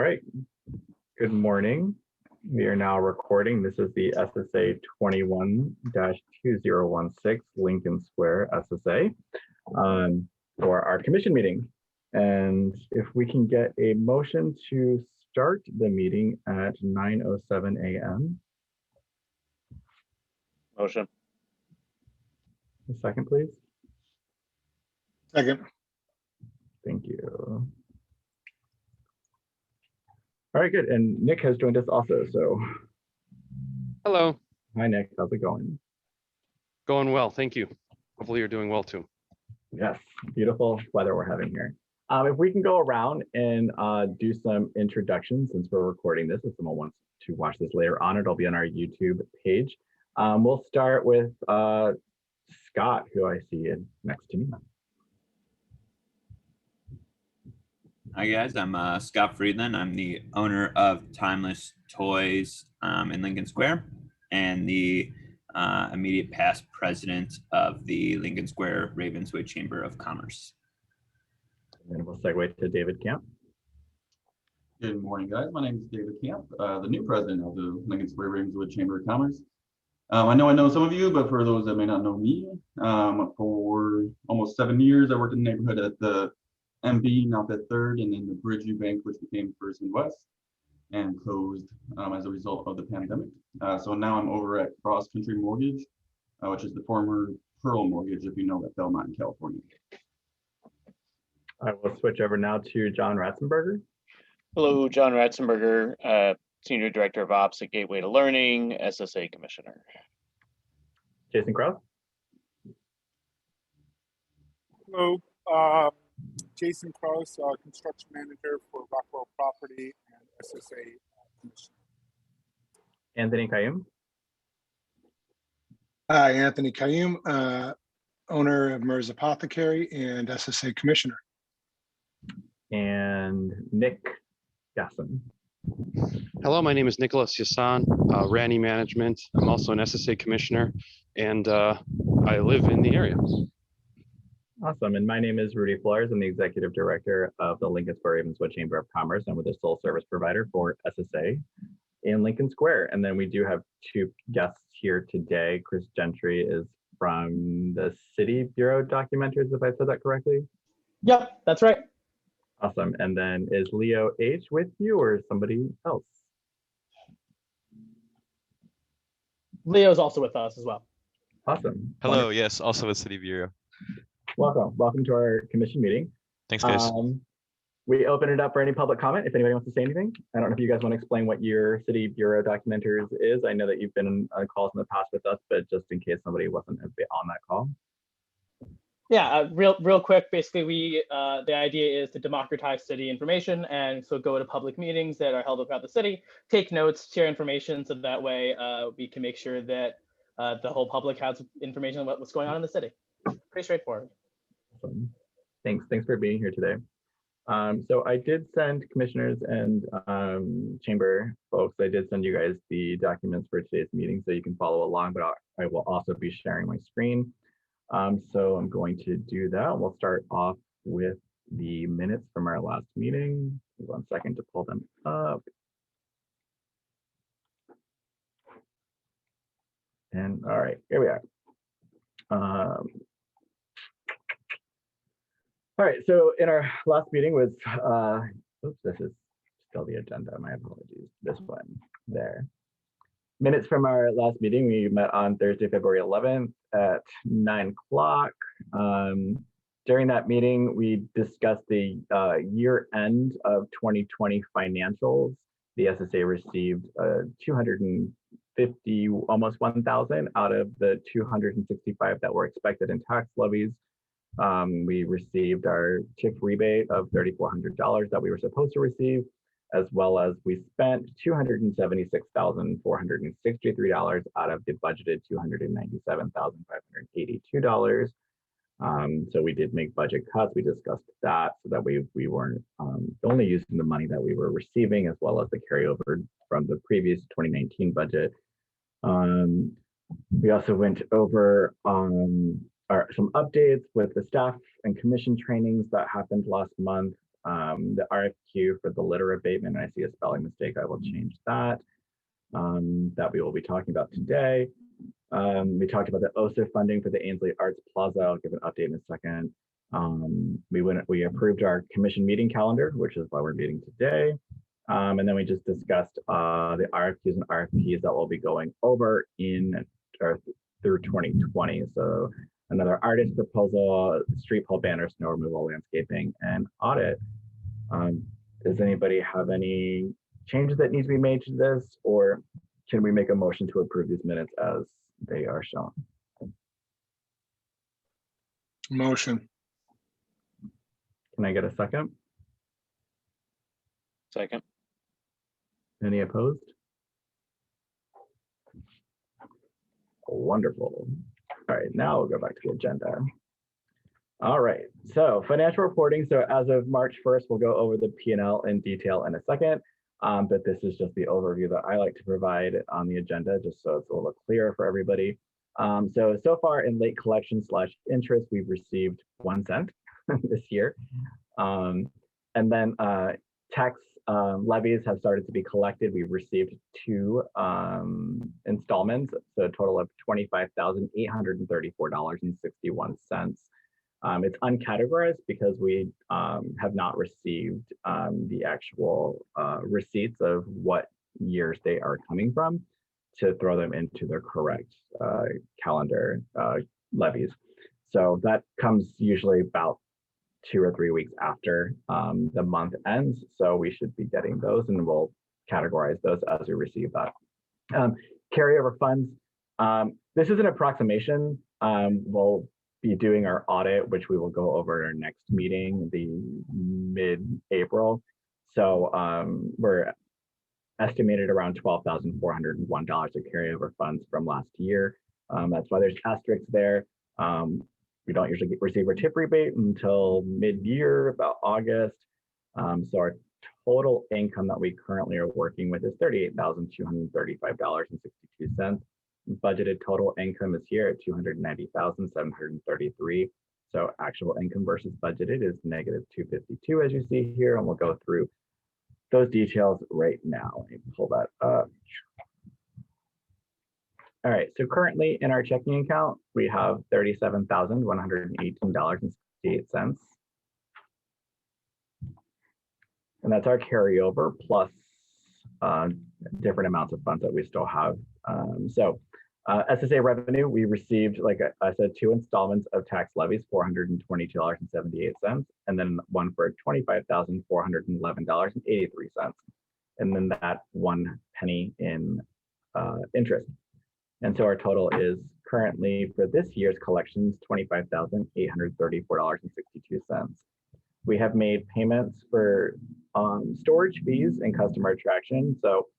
right, good morning. We are now recording. This is the SSA 21-2016 Lincoln Square SSA for our commission meeting. And if we can get a motion to start the meeting at 9:07 a.m. Motion. A second, please. Second. Thank you. All right, good. And Nick has joined us also. So Hello. hi, Nick. How's it going? Going well, thank you. Hopefully you're doing well too. Yes, beautiful weather we're having here. If we can go around and do some introductions since we're recording this, if someone wants to watch this later on, it'll be on our YouTube page. We'll start with Scott, who I see next to me. Hi guys, I'm Scott Friedland. I'm the owner of Timeless Toys in Lincoln Square and the immediate past president of the Lincoln Square Ravenswood Chamber of Commerce. And we'll segue to David Camp. Good morning, guys. My name is David Camp, the new president of the Lincoln Square Ravenswood Chamber of Commerce. I know some of you, but for those that may not know me, for almost 7 years, I worked in the neighborhood at the MB, now Fifth Third, and then the Bridgeview Bank, which became First and West, and closed as a result of the pandemic. So now I'm over at Cross Country Mortgage, which is the former Pearl Mortgage, if you know, at Belmont in California. I will switch over now to John Ratzenberger. Hello, John Ratzenberger, Senior Director of Ops at Gateway to Learning, SSA Commissioner. Jason Krause. Hello, Jason Krause, Construction Manager for Rockwell Property and SSA Commission. Anthony Kayum. Hi, Anthony Kayum, owner of MERS Apothecary and SSA Commissioner. And Nick Gasson. Hello, my name is Nicholas Yassan, Ranny Management. I'm also an SSA Commissioner and I live in the area. Awesome. And my name is Rudy Flores. I'm the Executive Director of the Lincoln Square Ravenswood Chamber of Commerce. I'm with the sole service provider for SSA in Lincoln Square. And then we do have two guests here today. Chris Gentry is from the City Bureau Documentaries, if I said that correctly. Yep, that's right. Awesome. And then is Leo H with you or somebody else? Leo's also with us as well. Awesome. Hello, Wonderful. yes, also with City Bureau. Welcome to our commission meeting. Thanks, guys. We open it up for any public comment if anybody wants to say anything. I don't know if you guys want to explain what your City Bureau Documenters is. I know that you've been on calls in the past with us, but just in case somebody wasn't on that call. Yeah, real quick, basically the idea is to democratize city information, and so go to public meetings that are held throughout the city, take notes, share information, so that way we can make sure that the whole public has information about what's going on in the city. Pretty straightforward. Awesome. Thanks for being here today. So I did send commissioners and chamber folks, I did send you guys the documents for today's meeting so you can follow along, but I will also be sharing my screen. So I'm going to do that. We'll start off with the minutes from our last meeting. Give 1 second to pull them up. And all right, here we are. All right, so in our last meeting was, oops, this is still the agenda, my apologies, this one there. Minutes from our last meeting, we met on Thursday, February 11th at 9 o'clock. During that meeting, we discussed the year end of 2020 financials. The SSA received 250, almost 1,000 out of the 265 that were expected in tax levies. We received our TIF rebate of $3,400 that we were supposed to receive, as well as we spent $276,463 out of the budgeted $297,582. So we did make budget cuts. We discussed that so that we weren't only using the money that we were receiving, as well as the carryover from the previous 2019 budget. We also went over some updates with the staff and commission trainings that happened last month. the RFQ for the litter abatement. I see a spelling mistake. I will change that. That we will be talking about today. We talked about the OSIF funding for the Ainsley Arts Plaza. I'll give an update in a second. We approved our commission meeting calendar, which is why we're meeting today. And then we just discussed the RFQs and RFPs that we'll be going over in or through 2020. So another artist proposal, street pole banner, snow removal, landscaping, and audit. Does anybody have any changes that need to be made to this, or can we make a motion to approve these minutes as they are shown? Motion. Can I get a second? Second. Any opposed? Wonderful. All right, now we'll go back to the agenda. All right, so financial reporting. So as of March 1st, we'll go over the P&L in detail in a second. But this is just the overview that I like to provide on the agenda, just so it's a little clearer for everybody. So far in late collection / interest, we've received 1 cent this year. And then tax levies have started to be collected. We've received 2 installments, so a total of $25,834.61. It's uncategorized because we have not received the actual receipts of what years they are coming from to throw them into their correct calendar levies. So that comes usually about 2 or 3 weeks after the month ends. So we should be getting those, and we'll categorize those as we receive that. Carryover funds. This is an approximation. We'll be doing our audit, which we will go over in our next meeting, the mid-April. So we're estimated around $12,401 of carryover funds from last year. That's why there's asterisks there. We don't usually receive our tip rebate until mid-year, about August. So our total income that we currently are working with is $38,235.62. Budgeted total income is here at $290,733. So actual income versus budgeted is -$252, as you see here, and we'll go through those details right now. Let me pull that up. All right, so currently in our checking account, we have $37,118.68. And that's our carryover plus different amounts of funds that we still have. SSA revenue, we received, like I said, 2 installments of tax levies, $422.78, and then one for $25,411.83, and then that 1 penny in interest. And so our total is currently for this year's collections, $25,834.62. We have made payments for storage fees and customer attraction. So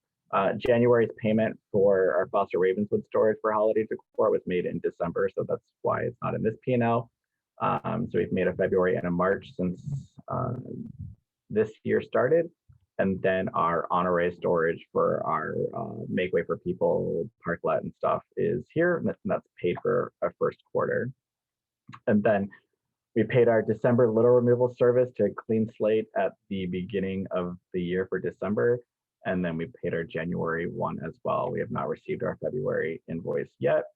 January's payment for our Foster Ravenswood storage for holiday decor was made in December, so that's why it's not in this P&L. So we've made a February and a March since this year started. And then our honorary storage for our Make Way for People parklet and stuff is here, and that's paid for our first quarter. And then we paid our December litter removal service to Clean Slate at the beginning of the year for December. And then we paid our January one as well. We have not received our February invoice yet.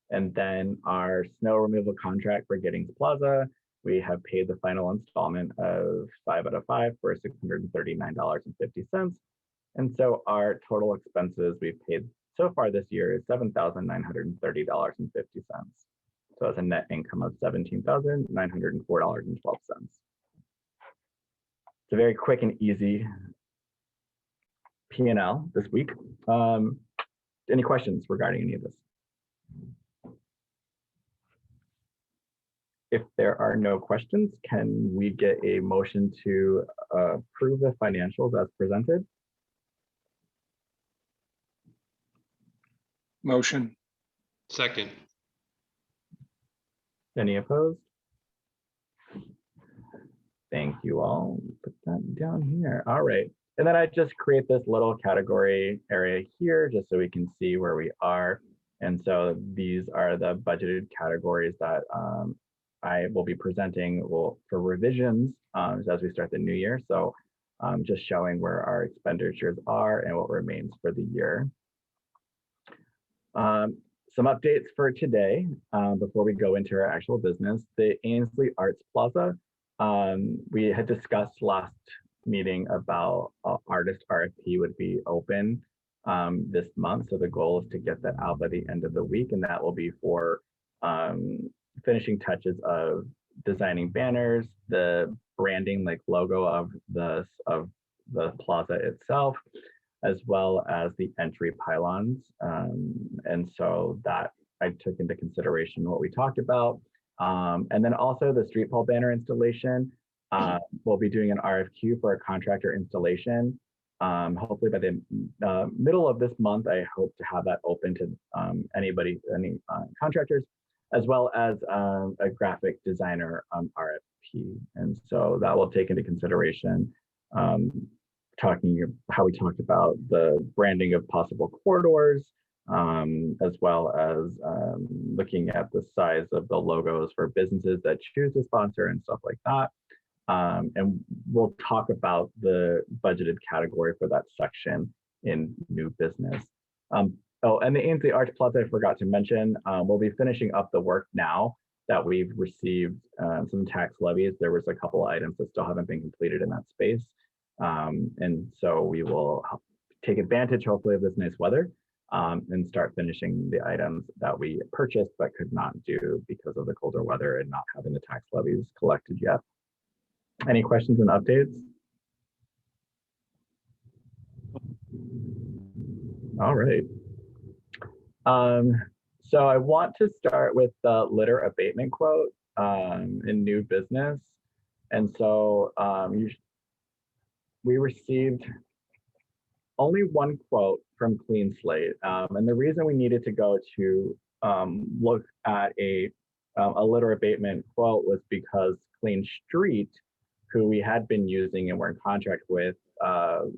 And then our snow removal contract for Giddings Plaza, we have paid the final installment of 5 out of 5 for $639.50. And so our total expenses we've paid so far this year is $7,930.50. So that's a net income of $17,904.12. It's a very quick and easy P&L this week. Any questions regarding any of this? If there are no questions, can we get a motion to approve the financials as presented? Motion. Second. Any opposed? Thank you all. Put that down here. All right. And then I just create this little category area here just so we can see where we are. And so these are the budgeted categories that I will be presenting for revisions as we start the new year. So just showing where our expenditures are and what remains for the year. Some updates for today before we go into our actual business. The Ainsley Arts Plaza, we had discussed last meeting about artist RFP would be open this month. So the goal is to get that out by the end of the week, and that will be for finishing touches of designing banners, the branding, like logo of the plaza itself, as well as the entry pylons. And so that I took into consideration what we talked about. And then also the street pole banner installation. We'll be doing an RFQ for a contractor installation. Hopefully by the middle of this month, I hope to have that open to any contractors, as well as a graphic designer RFP. And so that will take into consideration how we talked about the branding of possible corridors, as well as looking at the size of the logos for businesses that choose to sponsor and stuff like that. And we'll talk about the budgeted category for that section in new business. Oh, and the Ainsley Arts Plaza, I forgot to mention, we'll be finishing up the work now that we've received some tax levies. There was a couple of items that still haven't been completed in that space. And so we will take advantage, hopefully, of this nice weather and start finishing the items that we purchased but could not do because of the colder weather and not having the tax levies collected yet. Any questions and updates? All right. So I want to start with the litter abatement quote in new business. And so we received only one quote from Clean Slate. And the reason we needed to go to look at a litter abatement quote was because Clean Street, who we had been using and were in contract with,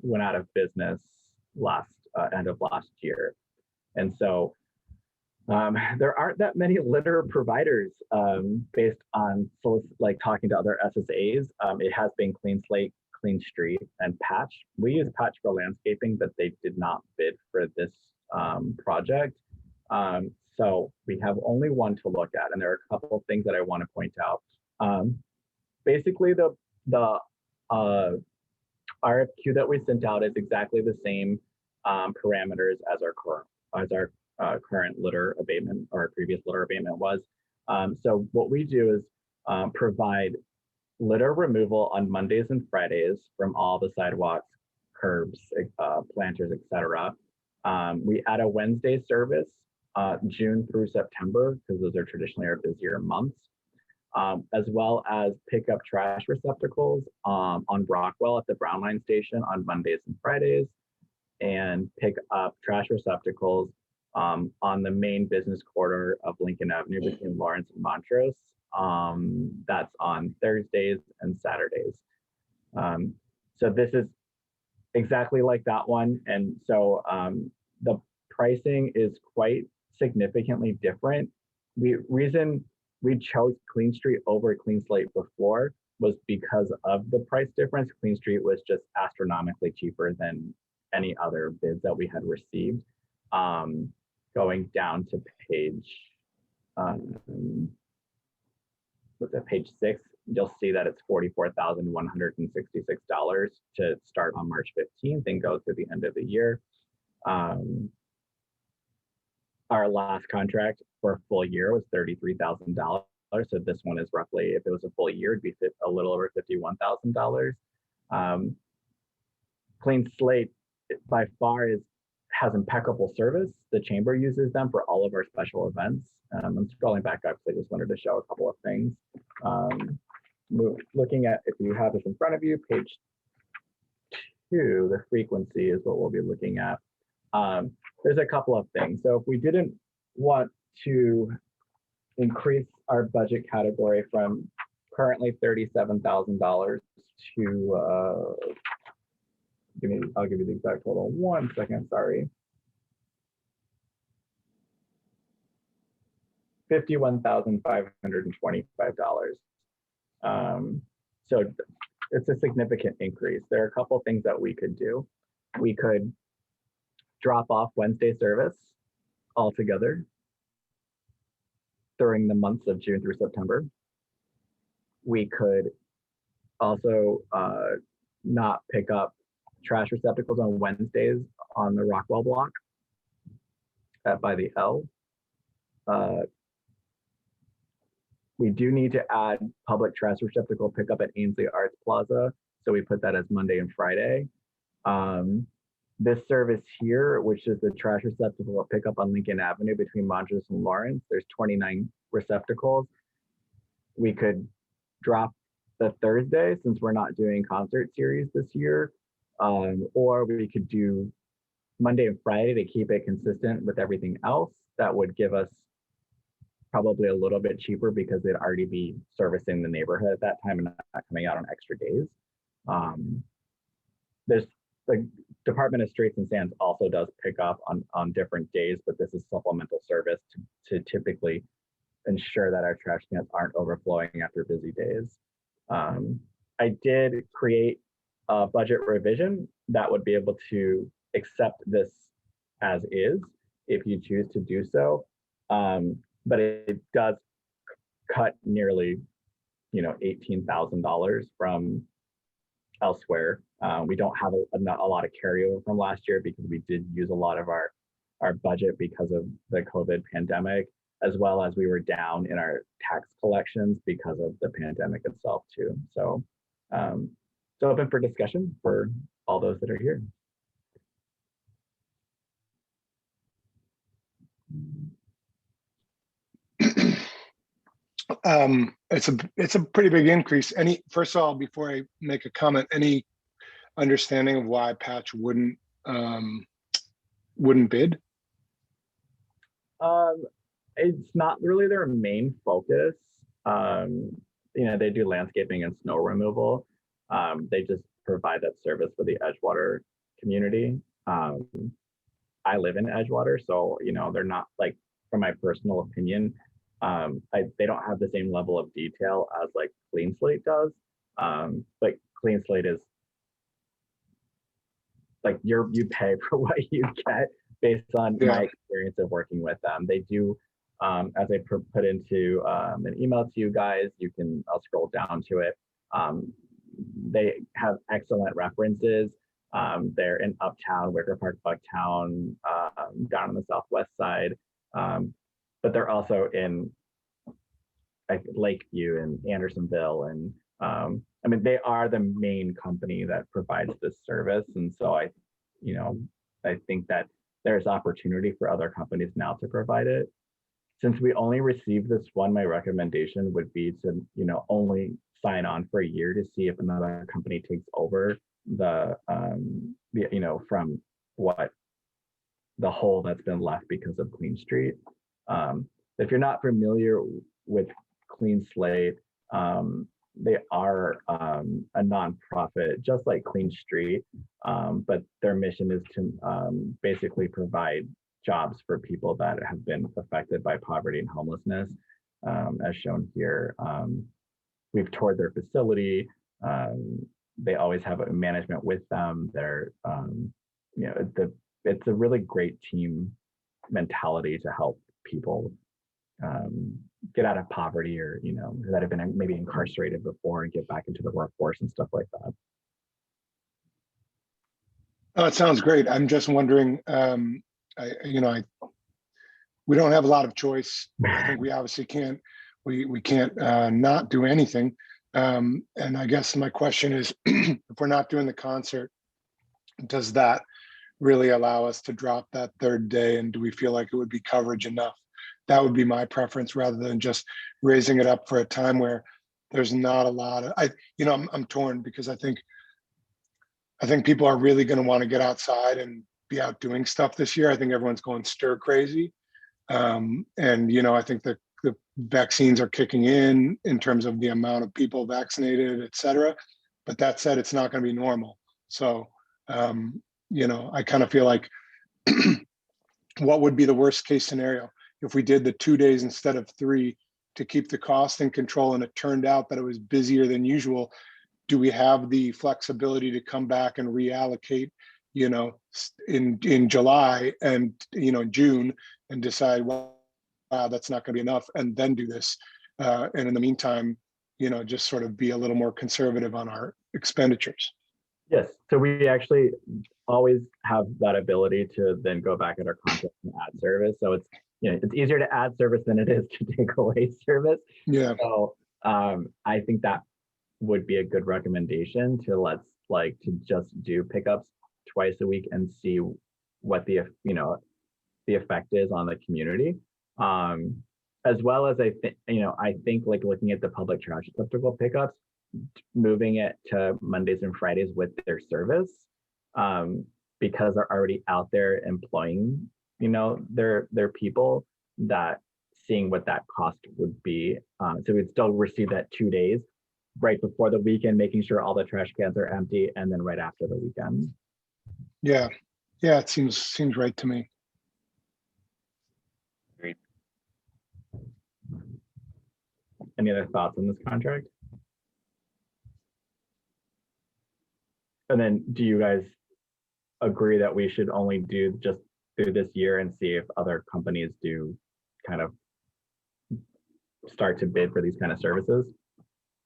went out of business end of last year. And so there aren't that many litter providers based on like talking to other SSAs. It has been Clean Slate, Clean Street, and Patch. We use Patch for landscaping, but they did not bid for this project. So we have only one to look at, and there are a couple of things that I want to point out. Basically, the RFQ that we sent out is exactly the same parameters as our current litter abatement, or our previous litter abatement was. So what we do is provide litter removal on Mondays and Fridays from all the sidewalks, curbs, planters, etc. We add a Wednesday service June through September, because those are traditionally our busier months, as well as pick up trash receptacles on Brockwell at the Brown Line Station on Mondays and Fridays, and pick up trash receptacles on the main business corridor of Lincoln Avenue between Lawrence and Montrose. That's on Thursdays and Saturdays. So this is exactly like that one. And so the pricing is quite significantly different. Reason we chose Clean Street over Clean Slate before was because of the price difference. Clean Street was just astronomically cheaper than any other bids that we had received. Going down to page, page 6, you'll see that it's $44,166 to start on March 15th and go through the end of the year. Our last contract for a full year was $33,000. So this one is roughly, if it was a full year, it'd be a little over $51,000. Clean Slate by far has impeccable service. The chamber uses them for all of our special events. I'm scrolling back up because I just wanted to show a couple of things. Looking at, if you have this in front of you, page 2, the frequency is what we'll be looking at. There's a couple of things. So if we didn't want to increase our budget category from currently $37,000 to, I'll give you the exact total. 1 second, sorry. $51,525. So it's a significant increase. There are a couple things that we could do. We could drop off Wednesday service altogether during the months of June through September. We could also not pick up trash receptacles on Wednesdays on the Rockwell block by the L. We do need to add public trash receptacle pickup at Ainsley Arts Plaza. So we put that as Monday and Friday. This service here, which is the trash receptacle pickup on Lincoln Avenue between Montrose and Lawrence, there's 29 receptacles. We could drop the Thursday since we're not doing concert series this year, or we could do Monday and Friday to keep it consistent with everything else. That would give us probably a little bit cheaper because they'd already be servicing the neighborhood at that time and not coming out on extra days. There's the Department of Streets and Sands also does pick up on different days, but this is supplemental service to typically ensure that our trash cans aren't overflowing after busy days. I did create a budget revision that would be able to accept this as is if you choose to do so. But it does cut nearly, $18,000 from elsewhere. We don't have a lot of carryover from last year because we did use a lot of our budget because of the COVID pandemic, as well as we were down in our tax collections because of the pandemic itself too. So it's open for discussion for all those that are here. It's a pretty big increase. First of all, before I make a comment, any understanding of why Patch wouldn't bid? It's not really their main focus. They do landscaping and snow removal. They just provide that service for the Edgewater community. I live in Edgewater, so they're not, like, from my personal opinion, they don't have the same level of detail as like Clean Slate does. But Clean Slate is like you pay for what you get based on my experience of working with them. They do, as I put into an email to you guys, I'll scroll down to it. They have excellent references. They're in Uptown, Wicker Park, Bucktown, down on the southwest side. But they're also in Lakeview and Andersonville. And they are the main company that provides this service. And so I think that there's opportunity for other companies now to provide it. Since we only received this one, my recommendation would be to, only sign on for a year to see if another company takes over from what the hole that's been left because of Clean Street. If you're not familiar with Clean Slate, they are a nonprofit, just like Clean Street, but their mission is to basically provide jobs for people that have been affected by poverty and homelessness, as shown here. We've toured their facility. They always have a management with them. They're, it's a really great team mentality to help people get out of poverty, or that have been maybe incarcerated before and get back into the workforce and stuff like that. Oh, it sounds great. I'm just wondering, we don't have a lot of choice. I think we obviously can't, we can't not do anything. And I guess my question is, if we're not doing the concert, does that really allow us to drop that third day? And do we feel like it would be coverage enough? That would be my preference, rather than just raising it up for a time where there's not a lot of, I'm torn, because I think people are really going to want to get outside and be out doing stuff this year. I think everyone's going stir crazy. And, I think the vaccines are kicking in terms of the amount of people vaccinated, et cetera. But that said, it's not going to be normal. So, I kind of feel like what would be the worst case scenario? if we did the 2 days instead of 3 to keep the cost in control, and it turned out that it was busier than usual, do we have the flexibility to come back and reallocate, you know, in July and, you know, June, and decide, well, wow, that's not going to be enough, and then do this. And in the meantime, you know, just sort of be a little more conservative on our expenditures. Yes, so we actually always have that ability to then go back at our contract and add service. So it's, you know, it's easier to add service than it is to take away service. Yeah, So I think that would be a good recommendation to to just do pickups twice a week and see what the, you know, the effect is on the community. As well as I think like looking at the public trash receptacle pickups, moving it to Mondays and Fridays with their service, because they're already out there employing, you know, their people, that seeing what that cost would be. So we'd still receive that 2 days right before the weekend, making sure all the trash cans are empty, and then right after the weekend. yeah, yeah. It seems right to me. Agreed. Any other thoughts on this contract? And then do you guys agree that we should only do just through this year and see if other companies do kind of start to bid for these kind of services?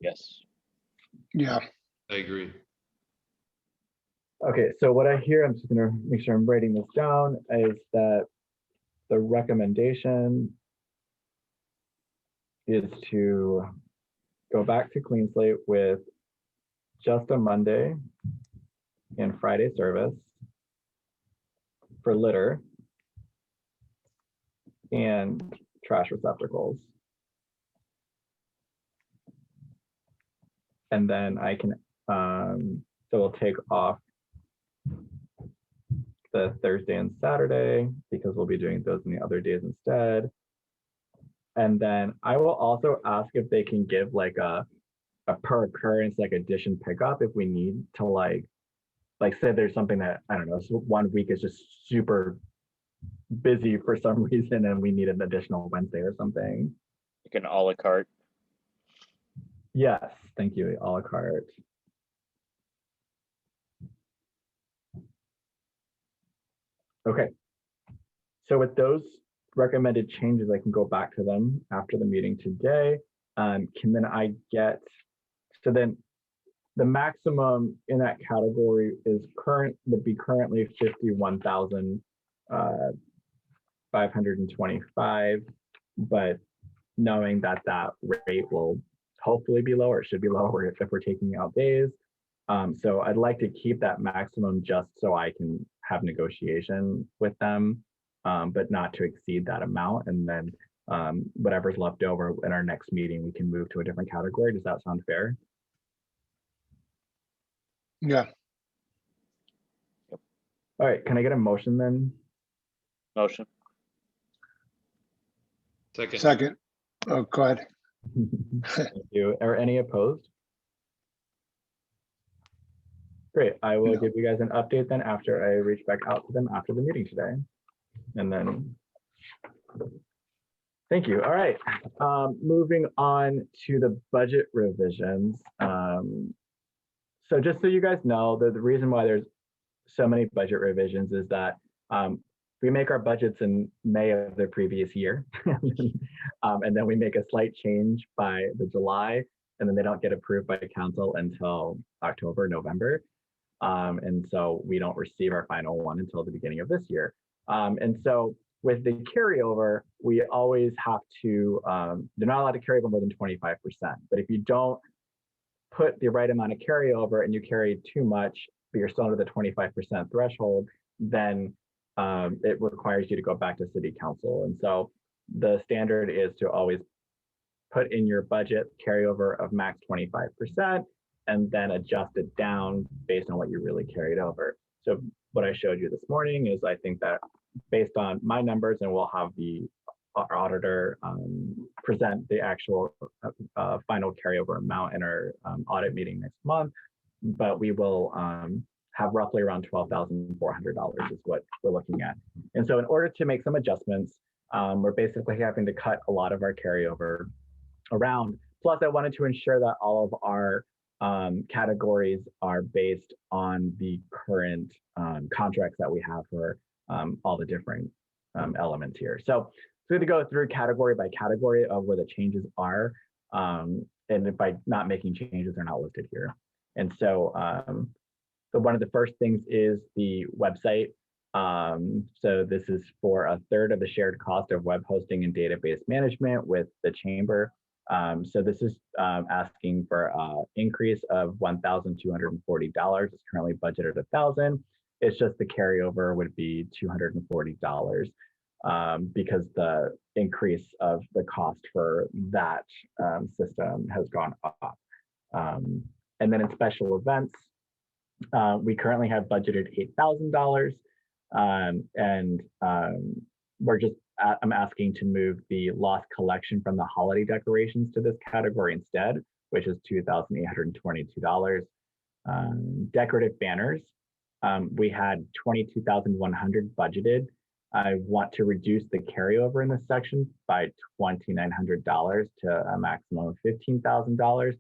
Yes. Yeah, I agree. Okay, so what I hear, I'm just gonna make sure I'm writing this down, is that the recommendation is to go back to clean slate with just a Monday and Friday service for litter and trash receptacles. And then I can, so we'll take off the Thursday and Saturday because we'll be doing those in the other days instead. And then I will also ask if they can give like a per occurrence, like addition pickup if we need to like say there's something that, I don't know, so 1 week is just super busy for some reason and we need an additional Wednesday or something. Like an a la carte. Yes, thank you, a la carte. Okay. So with those recommended changes, I can go back to them after the meeting today. Can then I get, so then the maximum in that category is would be currently 51,525, but knowing that that rate will hopefully be lower, it should be lower if we're taking out days. So I'd like to keep that maximum just so I can have negotiation with them, but not to exceed that amount. And then whatever's left over in our next meeting, we can move to a different category. Does that sound fair? yeah. All right, can I get a motion then? Motion. Second. Second. Oh, go ahead. Thank you. Are any opposed? Great, I will No. give you guys an update then after I reach back out to them after the meeting today. And then, thank you. All right, moving on to the budget revisions. So just so you guys know, the reason why there's so many budget revisions is that we make our budgets in May of the previous year. And then we make a slight change by the July, and then they don't get approved by council until October, November. And so we don't receive our final one until the beginning of this year. And so with the carryover, we always have to, they're not allowed to carry over more than 25%. But if you don't put the right amount of carryover and you carry too much, but you're still under the 25% threshold, then it requires you to go back to city council. And so the standard is to always put in your budget carryover of max 25% and then adjust it down based on what you really carried over. So what I showed you this morning is I think that based on my numbers, and we'll have our auditor present the actual final carryover amount in our audit meeting next month, but we will have roughly around $12,400 is what we're looking at. And so in order to make some adjustments, We're basically having to cut a lot of our carryover around. Plus, I wanted to ensure that all of our categories are based on the current contracts that we have for all the different elements here. So we have to go through category by category of where the changes are. And by not making changes, they're not listed here. And so, so one of the first things is the website. So this is for a third of the shared cost of web hosting and database management with the chamber. So this is asking for an increase of $1,240. It's currently budgeted $1,000. It's just the carryover would be $240 because the increase of the cost for that system has gone up. And then in special events, we currently have budgeted $8,000. And I'm asking to move the loss collection from the holiday decorations to this category instead, which is $2,822. Decorative banners, we had 22,100 budgeted. I want to reduce the carryover in this section by $2,900 to a maximum of $15,000.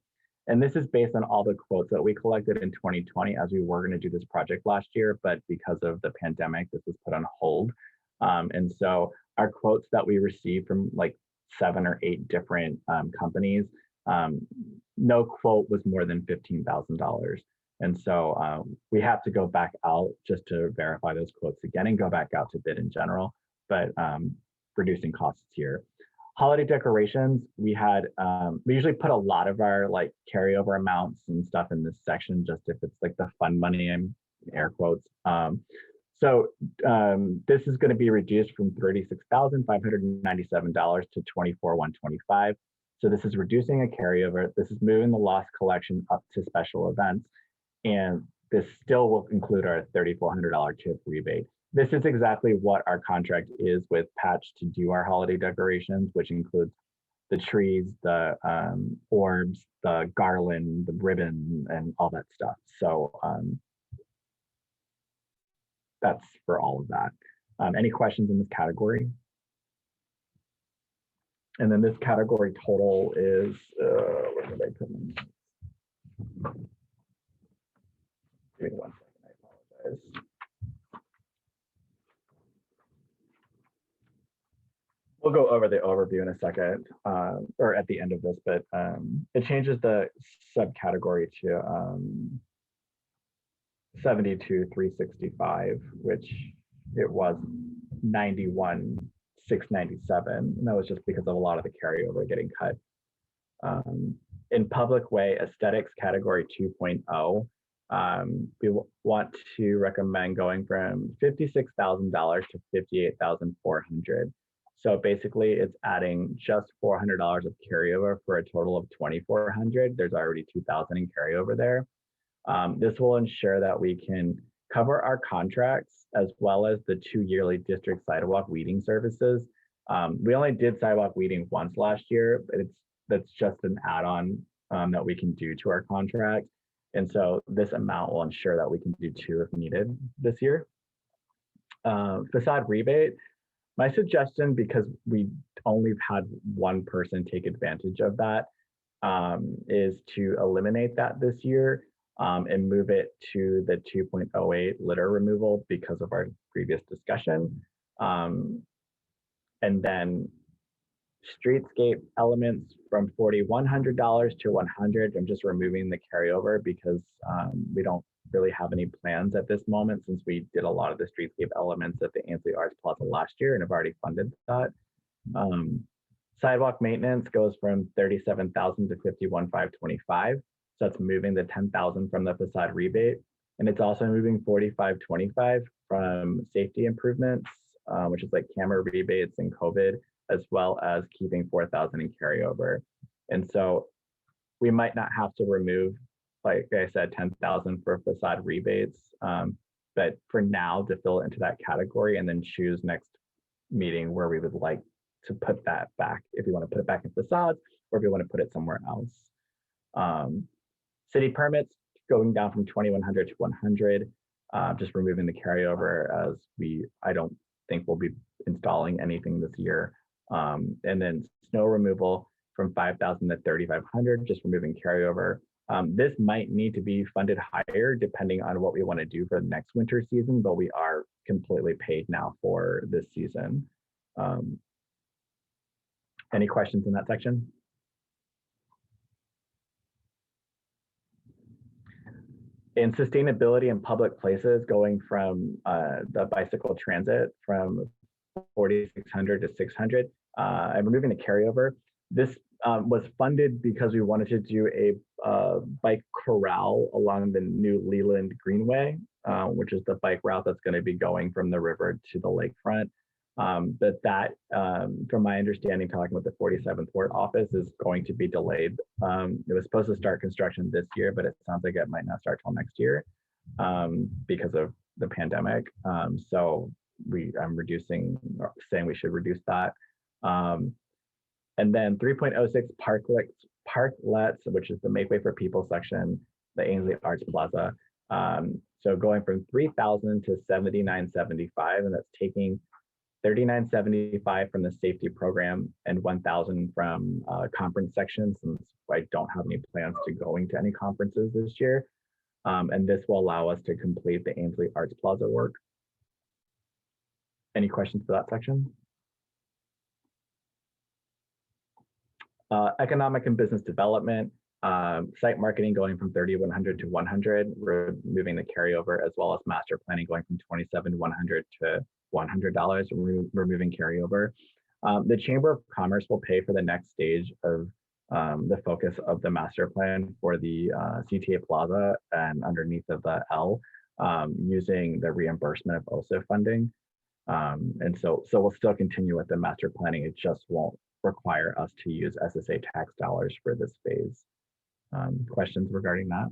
And this is based on all the quotes that we collected in 2020 as we were going to do this project last year, but because of the pandemic, this was put on hold. And so our quotes that we received from like 7 or 8 different companies, no quote was more than $15,000. And so we have to go back out just to verify those quotes again and go back out to bid in general, but reducing costs here. Holiday decorations, we usually put a lot of our like carryover amounts and stuff in this section, just if it's like the fun money in air quotes. So this is going to be reduced from $36,597 to $24,125. So this is reducing a carryover. This is moving the loss collection up to special events. And this still will include our $3,400 tip rebate. This is exactly what our contract is with Patch to do our holiday decorations, which includes the trees, the orbs, the garland, the ribbon, and all that stuff. So that's for all of that. Any questions in this category? And then this category total is, where did I put them? Give me 1 second, I apologize. We'll go over the overview in a second, or at the end of this, but it changes the subcategory to 72,365, which it was 91,697, and that was just because of a lot of the carryover getting cut. In public way aesthetics category 2.0, we want to recommend going from $56,000 to $58,400. So basically it's adding just $400 of carryover for a total of $2,400. There's already $2,000 in carryover there. This will ensure that we can cover our contracts as well as the 2 yearly district sidewalk weeding services. We only did sidewalk weeding once last year, but that's just an add-on that we can do to our contract. And so this amount will ensure that we can do 2 if needed this year. Facade rebate, my suggestion, because we only had one person take advantage of that, is to eliminate that this year and move it to the 2.08 litter removal because of our previous discussion. And then streetscape elements from $4,100 to $100. I'm just removing the carryover because we don't really have any plans at this moment since we did a lot of the streetscape elements at the Ansley Arts Plaza last year and have already funded that. Sidewalk maintenance goes from $37,000 to $51,525. So that's moving the $10,000 from the facade rebate. And it's also moving $45,25 from safety improvements, which is like camera rebates and COVID, as well as keeping $4,000 in carryover. And so we might not have to remove, like I said, $10,000 for facade rebates, but for now to fill it into that category and then choose next meeting where we would like to put that back, if you want to put it back in facades or if you want to put it somewhere else. City permits going down from $2,100 to $100, just removing the carryover as I don't think we'll be installing anything this year. And then snow removal from 5,000 to 3,500, just removing carryover. This might need to be funded higher depending on what we want to do for the next winter season, but we are completely paid now for this season. Any questions in that section? In sustainability in public places, going from the bicycle transit from 4,600 to 600, I'm removing the carryover. This was funded because we wanted to do a bike corral along the new Leland Greenway, which is the bike route that's going to be going from the river to the lakefront. But that, from my understanding, talking with the 47th Ward office, is going to be delayed. It was supposed to start construction this year, but it sounds like it might not start till next year because of the pandemic. So I'm reducing, saying we should reduce that. And then 3.06 parklets, which is the Make Way for People section, the Ainsley Arts Plaza. So going from 3,000 to 7,975, and that's taking 3,975 from the safety program and 1,000 from conference sections, since I don't have any plans to going to any conferences this year. And this will allow us to complete the Ainsley Arts Plaza work. Any questions for that section? Economic and business development, site marketing going from 3,100 to 100, removing the carryover, as well as master planning going from 2,700 to $100, removing carryover. The Chamber of Commerce will pay for the next stage of the focus of the master plan for the CTA Plaza and underneath of the L, using the reimbursement of OSA funding. And so we'll still continue with the master planning. It just won't require us to use SSA tax dollars for this phase. Questions regarding that?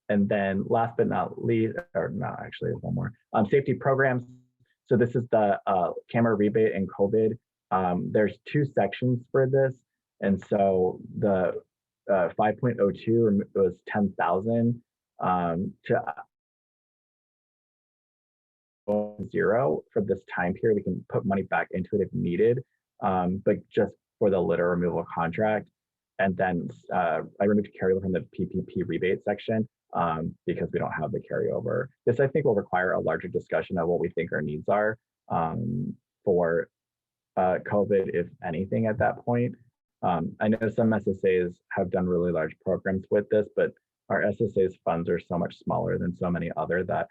And then last but not least, or no, actually one more, safety programs. So this is the camera rebate and COVID. There's two sections for this. And so the 5.02 was 10,000 to zero for this time period. We can put money back into it if needed, but just for the litter removal contract. And then I removed carryover from the PPP rebate section because we don't have the carryover. This, I think, will require a larger discussion of what we think our needs are for COVID, if anything, at that point. I know some SSAs have done really large programs with this, but our SSA's funds are so much smaller than so many other that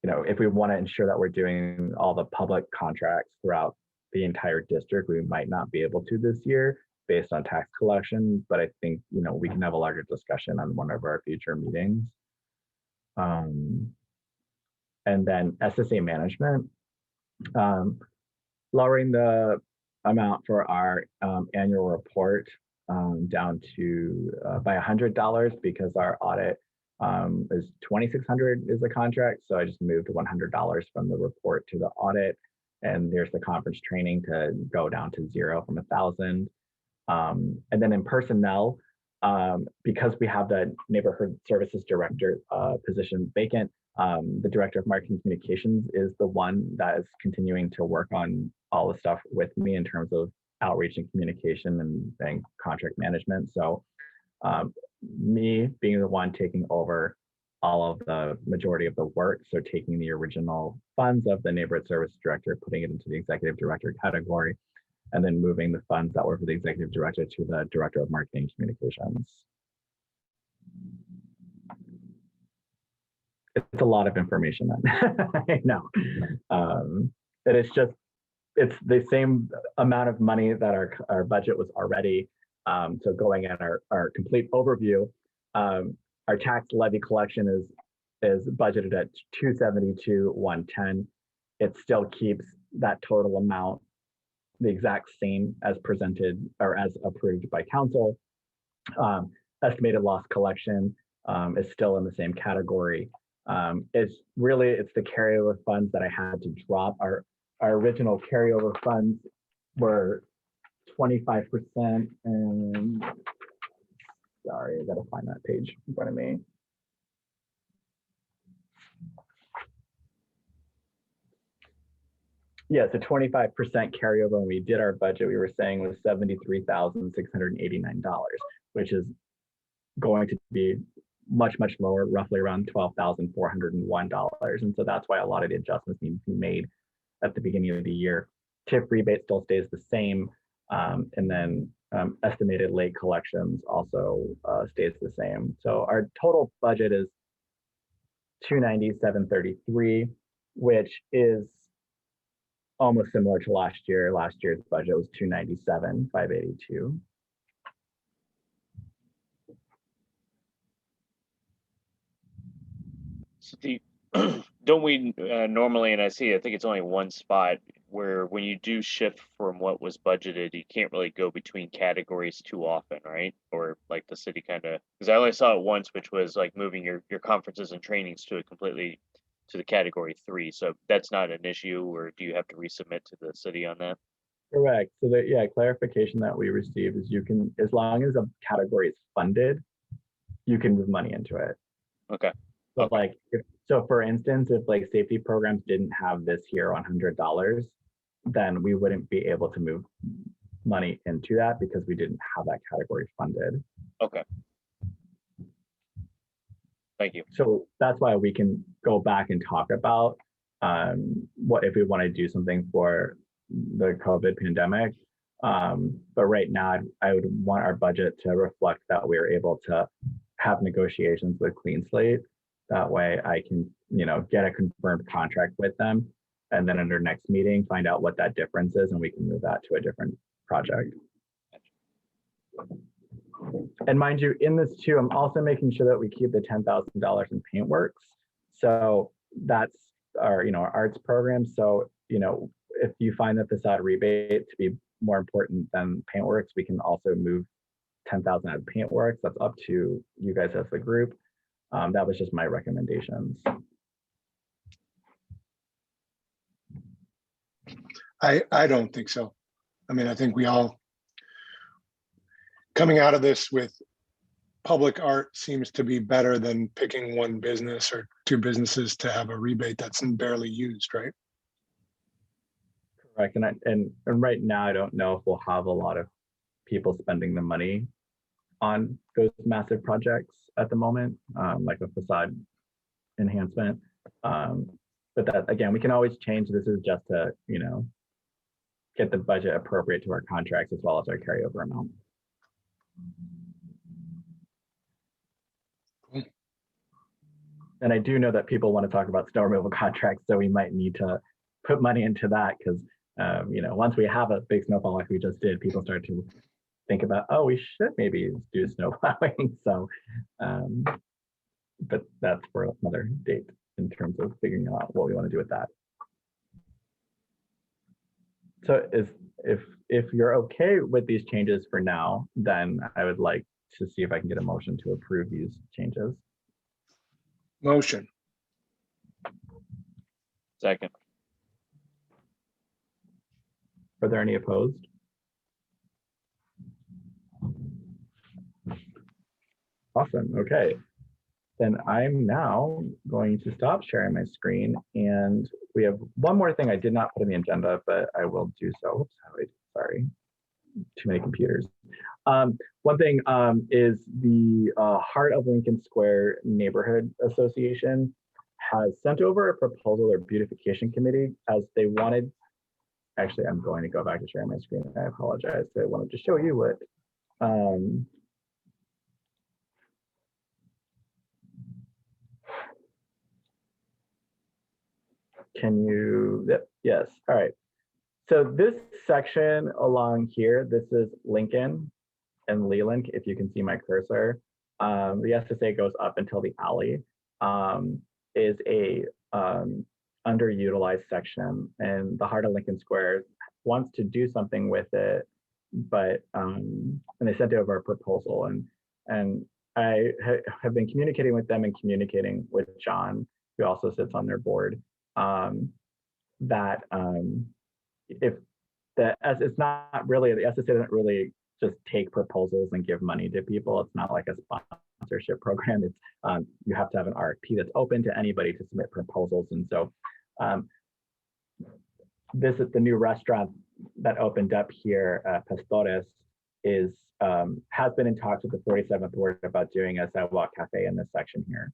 you know, if we want to ensure that we're doing all the public contracts throughout the entire district, we might not be able to this year based on tax collection, but I think, you know, we can have a larger discussion on one of our future meetings. And then SSA management, lowering the amount for our annual report down to by $100 because our audit is $2,600 is the contract. So I just moved $100 from the report to the audit, and there's the conference training to go down to 0 from 1,000. And then in personnel, because we have the neighborhood services director position vacant, the director of marketing communications is the one that is continuing to work on all the stuff with me in terms of outreach and communication and contract management. So me being the one taking over all of the majority of the work. So taking the original funds of the neighborhood service director, putting it into the executive director category, and then moving the funds that were for the executive director to the director of marketing communications. It's a lot of information. I know. But it's the same amount of money that our budget was already. So going at our complete overview, our tax levy collection is budgeted at 272,110. It still keeps that total amount the exact same as presented or as approved by council. Estimated loss collection is still in the same category. It's the carryover funds that I had to drop. Our original carryover funds were 25%, and sorry, I gotta find that page in front of me. Yeah, so 25% carryover when we did our budget, we were saying was $73,689, which is going to be much lower, roughly around $12,401. And so that's why a lot of the adjustments need to be made at the beginning of the year. TIF rebate still stays the same. And then estimated late collections also stays the same. So our total budget is $297.33, which is almost similar to last year. Last year's budget was $297,582. So don't we normally, and I think it's only one spot where when you do shift from what was budgeted, you can't really go between categories too often, right? Or like the city kind of, because I only saw it once, which was like moving your conferences and trainings to the category 3. So that's not an issue, or do you have to resubmit to the city on that? Correct. So that, yeah, clarification that we received is you can, as long as a category is funded, you can move money into it. Okay. But like, so for instance, if like safety programs didn't have this here $100, then we wouldn't be able to move money into that because we didn't have that category funded. Okay. Thank you. So that's why we can go back and talk about what if we want to do something for the COVID pandemic. But right now, I would want our budget to reflect that we are able to have negotiations with Clean Slate. That way I can, get a confirmed contract with them. And then at our next meeting, find out what that difference is and we can move that to a different project. And mind you, in this too, I'm also making sure that we keep the $10,000 in Paintworks. So that's our, our arts program. So, if you find the facade rebate to be more important than Paintworks, we can also move 10,000 out of Paintworks. That's up to you guys as the group. That was just my recommendations. I don't think so. I mean, I think we all, coming out of this with public art seems to be better than picking one business or two businesses to have a rebate that's barely used, right? Correct. And right now, I don't know if we'll have a lot of people spending the money on those massive projects at the moment, like a facade enhancement. But that, again, we can always change. This is just to, get the budget appropriate to our contracts as well as our carryover amount. And I do know that people want to talk about snow removal contracts, so we might need to put money into that because, once we have a big snowfall like we just did, people start to think about, oh, we should maybe do snow plowing. So, but that's for another date in terms of figuring out what we want to do with that. So if you're okay with these changes for now, then I would like to see if I can get a motion to approve these changes. Motion. Second. Are there any opposed? Awesome. Okay. Then I'm now going to stop sharing my screen, and we have one more thing I did not put in the agenda, but I will do so. Oops, sorry, too many computers. One thing is the Heart of Lincoln Square Neighborhood Association has sent over a proposal, their beautification committee, as they wanted. Actually, I'm going to go back to sharing my screen. I apologize. I wanted to show you what. Can you, yes, all right. So this section along here, this is Lincoln and Leland, if you can see my cursor. The SSA goes up until the alley, is a underutilized section, and the Heart of Lincoln Square wants to do something with it, but, and they sent over a proposal, and I have been communicating with them and communicating with John, who also sits on their board. That if it's not really, the SSA doesn't really just take proposals and give money to people. It's not like a sponsorship program. It's you have to have an RFP that's open to anybody to submit proposals. And so this is the new restaurant that opened up here, Pastores, is has been in talks with the 47th Ward about doing a sidewalk cafe in this section here.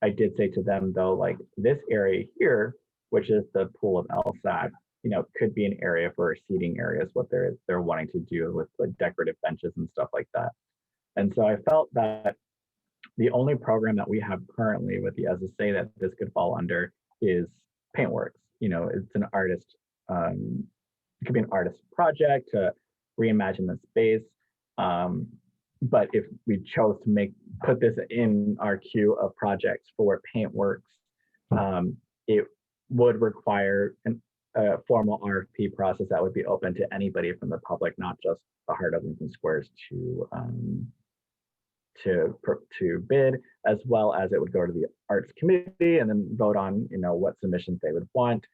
I did say to them though, like this area here, which is the pool of LSAC, you know, could be an area for seating areas, what they're wanting to do with like decorative benches and stuff like that. And so I felt that the only program that we have currently with the SSA that this could fall under is Paintworks. You know, it's an artist, it could be an artist project to reimagine the space. But if we chose to put this in our queue of projects for Paintworks, it would require a formal RFP process that would be open to anybody from the public, not just the Heart of Lincoln Squares to bid, as well as it would go to the Arts Committee and then vote on, you know, what submissions they would want.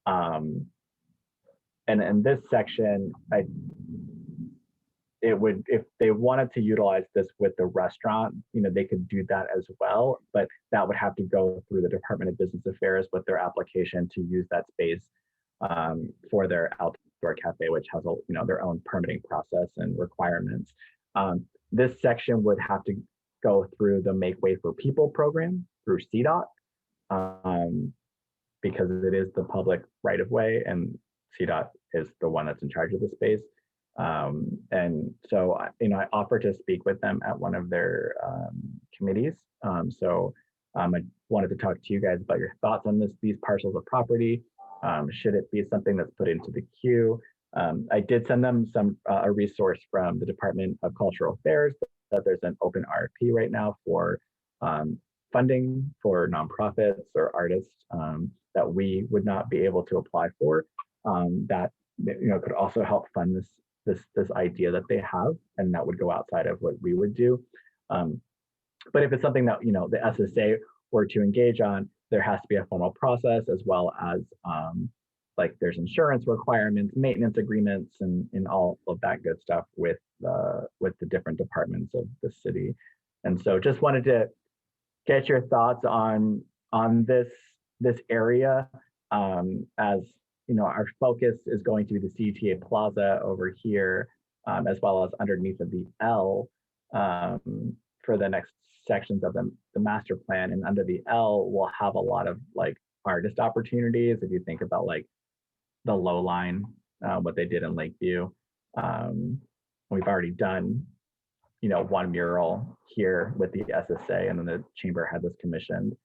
And in this section, it would, if they wanted to utilize this with the restaurant, you know, they could do that as well, but that would have to go through the Department of Business Affairs with their application to use that space for their outdoor cafe, which has a, you know, their own permitting process and requirements. This section would have to go through the Make Way for People program through CDOT, because it is the public right of way and CDOT is the one that's in charge of the space. And so, you know, I offered to speak with them at one of their committees. I wanted to talk to you guys about your thoughts on these parcels of property. Should it be something that's put into the queue? I did send them a resource from the Department of Cultural Affairs that there's an open RFP right now for funding for nonprofits or artists that we would not be able to apply for, that, you know, could also help fund this idea that they have, and that would go outside of what we would do. But if it's something that, you know, the SSA were to engage on, there has to be a formal process, as well as like there's insurance requirements, maintenance agreements, and all of that good stuff with the different departments of the city. And so just wanted to get your thoughts on this area, as you know, our focus is going to be the CTA Plaza over here, as well as underneath of the L for the next sections of the master plan. And under the L, we'll have a lot of like artist opportunities. If you think about like the low line, what they did in Lakeview, we've already done, you know, one mural here with the SSA, and then the chamber had this commissioned.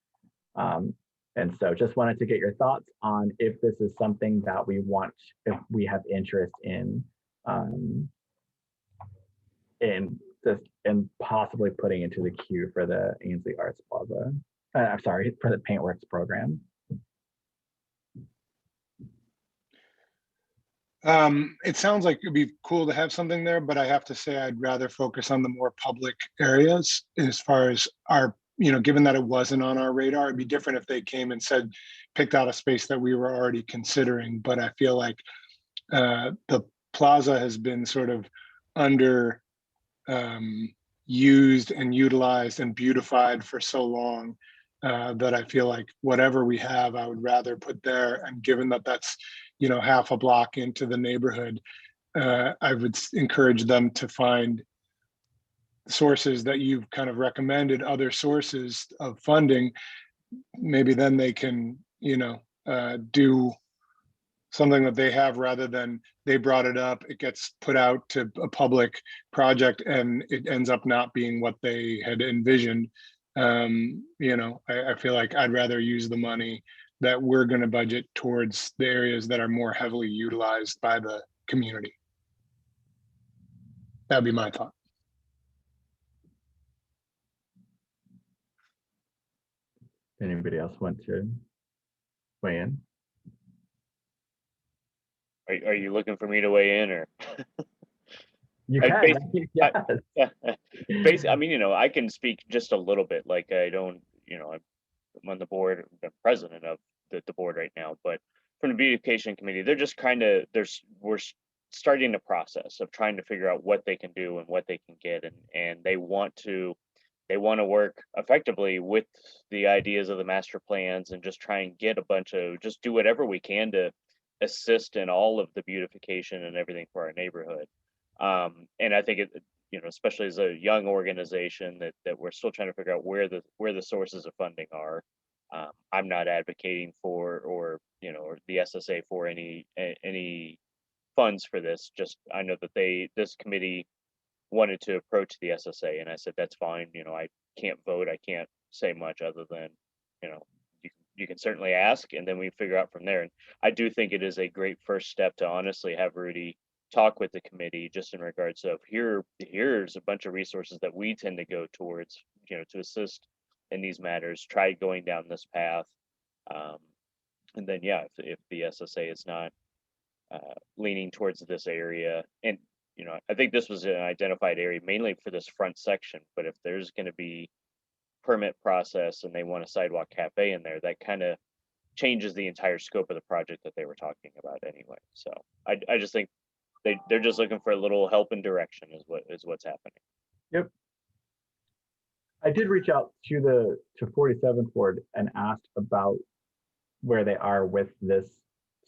And so just wanted to get your thoughts on if this is something that we want, if we have interest in this, and possibly putting into the queue for the Ainsley Arts Plaza. I'm sorry, for the Paintworks program. It sounds like it'd be cool to have something there, but I have to say I'd rather focus on the more public areas as far as our, you know, given that it wasn't on our radar. It'd be different if they came and said, picked out a space that we were already considering. But I feel like the plaza has been sort of under used and utilized and beautified for so long that I feel like whatever we have, I would rather put there. And given that that's, you know, half a block into the neighborhood, I would encourage them to find sources that you've kind of recommended, other sources of funding. Maybe then they can, you know, do something that they have, rather than they brought it up, it gets put out to a public project and it ends up not being what they had envisioned. You know, I feel like I'd rather use the money that we're going to budget towards the areas that are more heavily utilized by the community. That'd be my thought. Anybody else want to weigh in? Are you looking for me to weigh in, or? You I can. Yes. Basically, I mean, you know, I can speak just a little bit. Like, I don't, you know, I'm on the board, the president of the board right now, but from the beautification committee, they're just kind of, we're starting the process of trying to figure out what they can do and what they can get, and they want to they want to work effectively with the ideas of the master plans and just try and get a bunch of, just do whatever we can to assist in all of the beautification and everything for our neighborhood. And I think it, you know, especially as a young organization that we're still trying to figure out where the sources of funding are. I'm not advocating for, or you know, or the SSA for any funds for this. Just I know that this committee wanted to approach the SSA, and I said that's fine. You know, I can't vote, I can't say much other than, you know, you can certainly ask, and then we figure out from there. And I do think it is a great first step to honestly have Rudy talk with the committee just in regards of here's a bunch of resources that we tend to go towards, you know, to assist in these matters. Try going down this path, and then yeah, if the SSA is not leaning towards this area, and you know, I think this was an identified area mainly for this front section, but if there's going to be permit process and they want a sidewalk cafe in there, that kind of changes the entire scope of the project that they were talking about anyway. So I just think they're just looking for a little help and direction is what's happening. Yep. I did reach out to 47th Ward and asked about where they are with this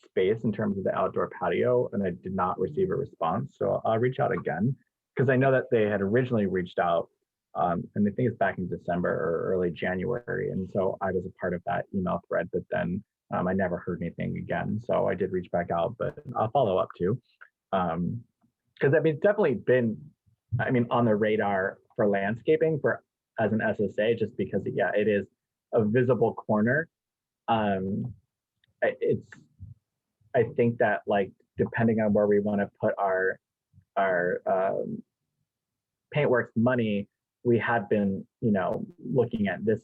space in terms of the outdoor patio, and I did not receive a response. So I'll reach out again, because I know that they had originally reached out, and I think it's back in December or early January. And so I was a part of that email thread, but then I never heard anything again. So I did reach back out, but I'll follow up too. Because I mean, it's definitely been, I mean, on the radar for landscaping as an SSA, just because, yeah, it is a visible corner. I think that, like, depending on where we want to put our Paintworks money, we had been, you know, looking at this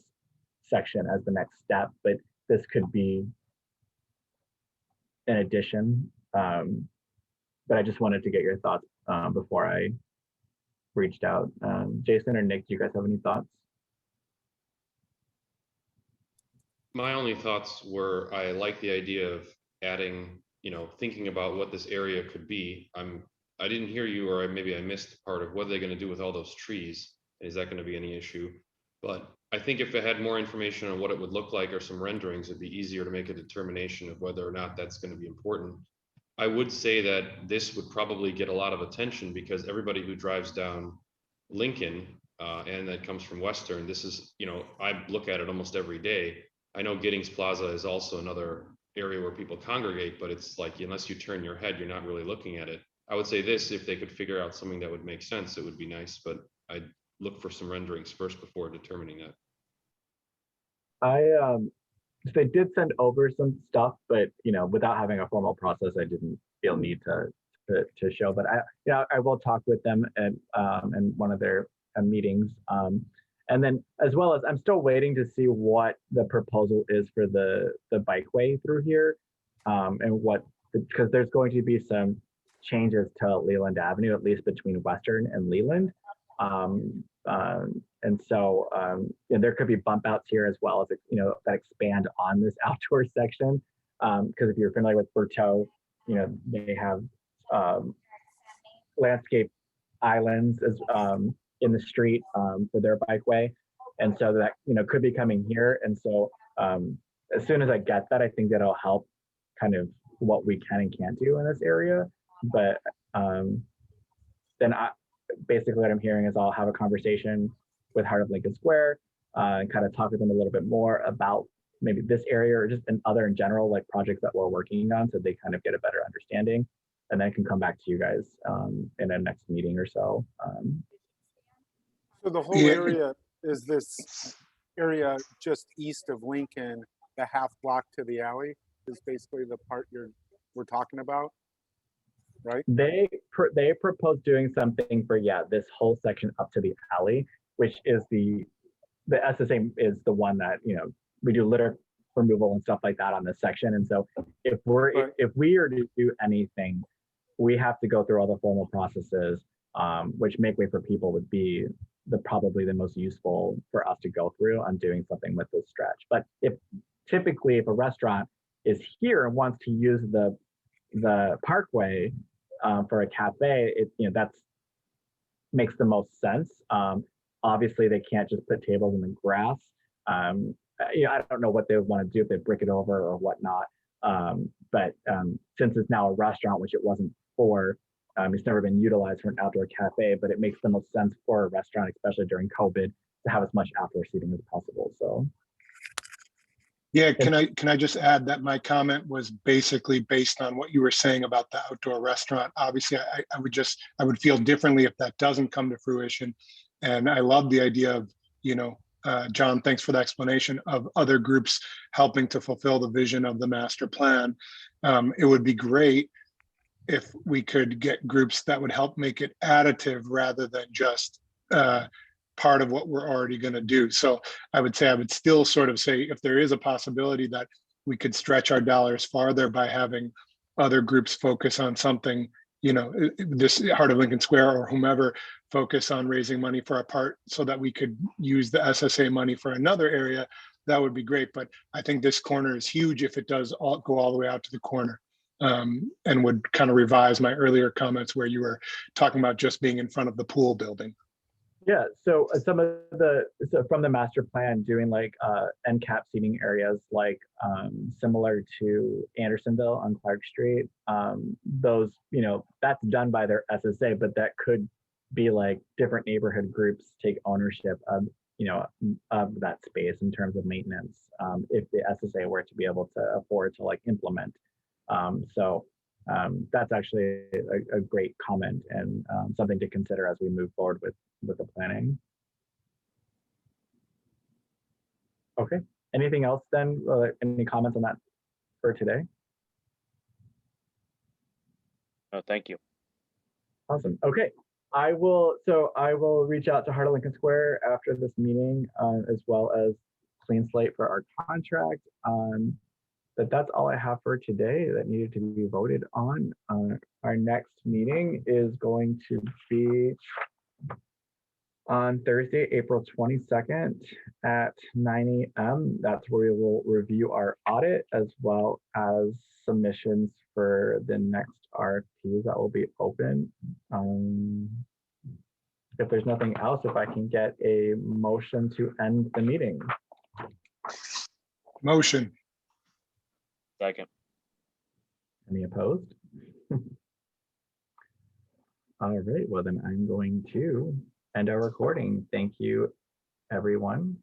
section as the next step, but this could be an addition. But I just wanted to get your thoughts before I reached out. Jason or Nick, do you guys have any thoughts? My only thoughts were, I like the idea of adding, you know, thinking about what this area could be. I didn't hear you, or maybe I missed part of what they're going to do with all those trees. Is that going to be any issue? But I think if it had more information on what it would look like or some renderings, it'd be easier to make a determination of whether or not that's going to be important. I would say that this would probably get a lot of attention because everybody who drives down Lincoln and that comes from Western, this is, you know, I look at it almost every day. I know Giddings Plaza is also another area where people congregate, but it's like, unless you turn your head, you're not really looking at it. I would say this, if they could figure out something that would make sense, it would be nice, but I'd look for some renderings first before determining that. They did send over some stuff, but, you know, without having a formal process, I didn't feel need to show, but I will talk with them at in one of their meetings. And then, as well as, I'm still waiting to see what the proposal is for the bikeway through here, and because there's going to be some changes to Leland Avenue, at least between Western and Leland. And so there could be bump outs here as well, as you know, that expand on this outdoor section. Because if you're familiar with Bertaux, you know, they have landscape islands as in the street for their bikeway, and so that, you know, could be coming here. And so as soon as I get that, I think that'll help kind of what we can and can't do in this area. But then basically what I'm hearing is I'll have a conversation with Heart of Lincoln Square and kind of talk with them a little bit more about maybe this area or just other in general, like projects that we're working on, so they kind of get a better understanding, and then I can come back to you guys in a next meeting or so. So the whole area is this area just east of Lincoln, the half block to the alley is basically the part we're talking about, right? They proposed doing something for, yeah, this whole section up to the alley, which is the SSA is the one that, you know, we do litter removal and stuff like that on this section. And so if we are to do anything, we have to go through all the formal processes, which Make Way for People would be probably the most useful for us to go through on doing something with this stretch. But typically if a restaurant is here and wants to use the parkway for a cafe, you know, that's makes the most sense. Obviously, they can't just put tables in the grass. I don't know what they would want to do if they brick it over or whatnot. But since it's now a restaurant, which it wasn't for, it's never been utilized for an outdoor cafe, but it makes the most sense for a restaurant, especially during COVID, to have as much outdoor seating as possible. So. Yeah, can I just add that my comment was basically based on what you were saying about the outdoor restaurant. Obviously, I would feel differently if that doesn't come to fruition. And I love the idea of, John, thanks for the explanation of other groups helping to fulfill the vision of the master plan. It would be great if we could get groups that would help make it additive rather than just part of what we're already going to do. So I would still sort of say, if there is a possibility that we could stretch our dollars farther by having other groups focus on something, this Heart of Lincoln Square or whomever focus on raising money for a part so that we could use the SSA money for another area, that would be great. But I think this corner is huge if it does go all the way out to the corner. And would kind of revise my earlier comments where you were talking about just being in front of the pool building. Yeah, so from the master plan, doing like end cap seating areas like similar to Andersonville on Clark Street. Those, that's done by their SSA, but that could be like different neighborhood groups take ownership of, of that space in terms of maintenance, if the SSA were to be able to afford to like implement. That's actually a great comment and something to consider as we move forward with the planning. Okay, anything else then? Any comments on that for today? No, thank you. Awesome. Okay, I will reach out to Heart of Lincoln Square after this meeting, as well as clean slate for our contract. But that's all I have for today that needed to be voted on. Our next meeting is going to be on Thursday, April 22nd at 9 a.m. That's where we will review our audit as well as submissions for the next RFPs that will be open. If there's nothing else, if I can get a motion to end the meeting. Motion. Second. Any opposed? All right, well then I'm going to end our recording. Thank you, everyone.